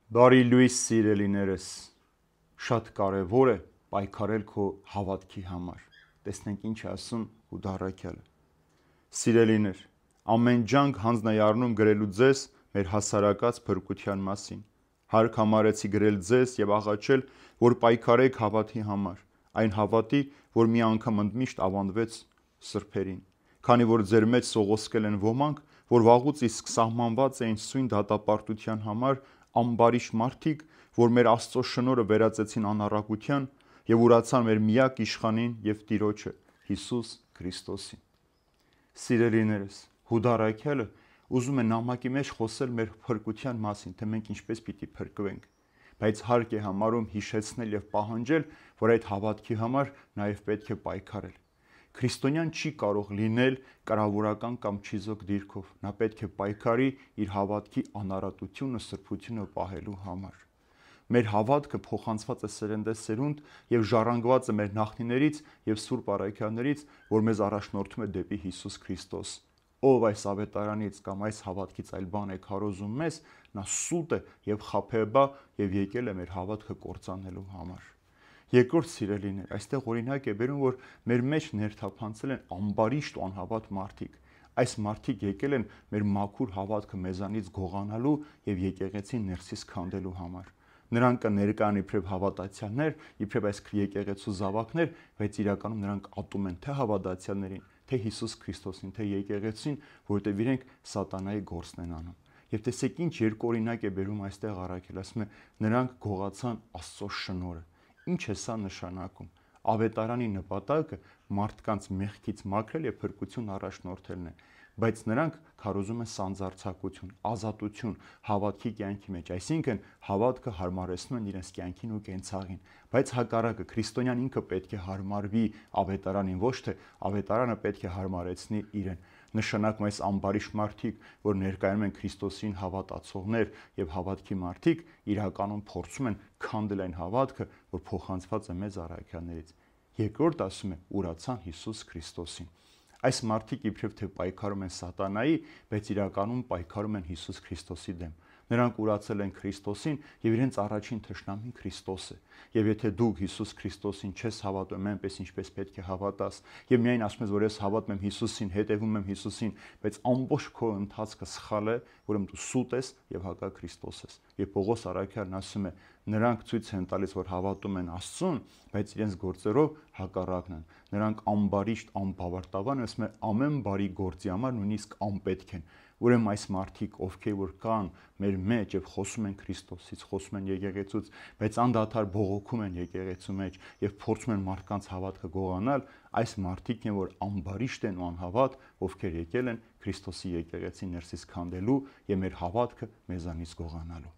Բարի լույս սիրելիներս, շատ կարևոր է պայքարել քո հավատքի համար։ Տեսնենք ինչ է ասում Հուդա առաքյալը։ Սիրելիներ, ամեն ջանք հանձնայարնում գրելու ձեզ մեր հասարակած փրկության մասին։ Հարկ համարեցի գրել ձեզ եւ աղաչել, որ պայքարեք հավատի համար, այն հավատի, որ մի անգամ ընդմիշտ ավանդվեց սրբերին։ Քանի որ ձեր մեջ սողոսկել են ոմանք, որ վաղուց իսկ սահմանված էին սույն դատապարտության համար, ամբարիշտ մարդիկ, որ մեր Աստծո շնորհը վերածեցին անառակության եւ ուրացան մեր միակ իշխանին եւ Տիրոջը Հիսուս Քրիստոսին։ Սիրելիներս, Հուդա առաքյալը ուզում է նամակի մեջ խոսել մեր փրկության մասին, թե մենք ինչպես պիտի փրկվենք, բայց հարկ է համարում հիշեցնել եւ պահանջել, որ այդ հավատքի համար նաեւ պետք է պայքարել։ Քրիստոնյան չի կարող լինել կրավորական կամ չիզոք դիրքով, նա պետք է պայքարի իր հավատքի անարատությունը, սրբությունը պահելու համար։ Մեր հավատքը փոխանցված է սերնդեսերունդ եւ ժառանգված է մեր նախնիներից եւ սուրբ առաքյալներից, որ մեզ առաջնորդում է դեպի Հիսուս Քրիստոս։ Ով այս ավետարանից կամ այս հավատքից այլ բան է քարոզում մեզ, նա սուտ է եւ խաբեբա եւ եկել է մեր հավատքը կործանելու համար։ Երկրորդ սիրելիներ, այստեղ օրինակ է բերում, որ մեր մեջ ներթափանցել են ամբարիշտ ու անհավատ մարդիկ։ Այս մարդիկ եկել են մեր մաքուր հավատքը մեզանից գողանալու եւ եկեղեցին ներսից քանդելու համար։ Նրանք կներկայան իբրև հավատացյալներ, իբրև այս եկեղեցու զավակներ, բայց իրականում նրանք ատում են թե հավատացյալներին, թե Հիսուս Քրիստոսին, թե եկեղեցին, որովհետեւ իրենք սատանայի գործն են անում։ Եվ տեսեք ինչ երկու օրինակ է բերում այստեղ առաքել, ասում է նրանք գողացան Աստծո շնորհը։ Ինչ է սա նշանակում։ Ավետարանի նպատակը մարդկանց մեղքից մաքրել եւ փրկություն առաջնորդելն է, բայց նրանք քարոզում են սանձարձակություն, ազատություն հավատքի կյանքի մեջ, այսինքն հավատքը հարմարեցնում են իրենց կյանքին ու կենցաղին, բայց հակառակը քրիստոնյան ինքը պետք է հարմարվի ավետարանին, ոչ թե ավետարանը պետք է հարմարեցնի իրեն։ Նշանակում այս ամբարիշտ մարդիկ, որ ներկայանում են Քրիստոսին հավատացողներ եւ հավատքի մարդիկ, իրականում փորձում են քանդել այն հավատքը, որ փոխանցված է մեզ առաքյալներից։ Երկրորդ ասում է ուրացան Հիսուս Քրիստոսին։ Այս մարդիկ իբրև թե պայքարում են սատանայի, բայց իրականում պայքարում են Հիսուս Քրիստոսի դեմ։ Նրանք ուրացել են Քրիստոսին եւ իրենց առաջին թշնամին Քրիստոս է։ Եվ եթե դու Հիսուս Քրիստոսին չես հավատում այնպես ինչպես պետք է հավատաս, եւ միայն ասում ես, որ ես հավատում եմ Հիսուսին, հետևում եմ Հիսուսին, բայց ամբողջ քո ընթացքը սխալ է, ուրեմն դու սուտ ես եւ հակա Քրիստոս ես։ Եվ Պողոս առաքյալն ասում է, նրանք ցույց են տալիս, որ հավատում են Աստծուն, բայց իրենց գործերով հակառակն են։ Նրանք ամբարիշտ, անբավարտավան, ասում է ամեն բարի գործի համար նույնիսկ անպետք են։ Ուրեմն այս մարդիկ, ովքեր որ կան մեր մեջ եւ խոսում են Քրիստոսից, խոսում են եկեղեցուց, բայց անդադար բողոքում են եկեղեցու մեջ եւ փորձում են մարդկանց հավատքը գողանալ, այս մարդիկն են, որ ամբարիշտ են ու անհավատ, ովքեր եկել են Քրիստոսի եկեղեցի ներսից քանդելու եւ մեր հավատքը մեզանից գողանալու։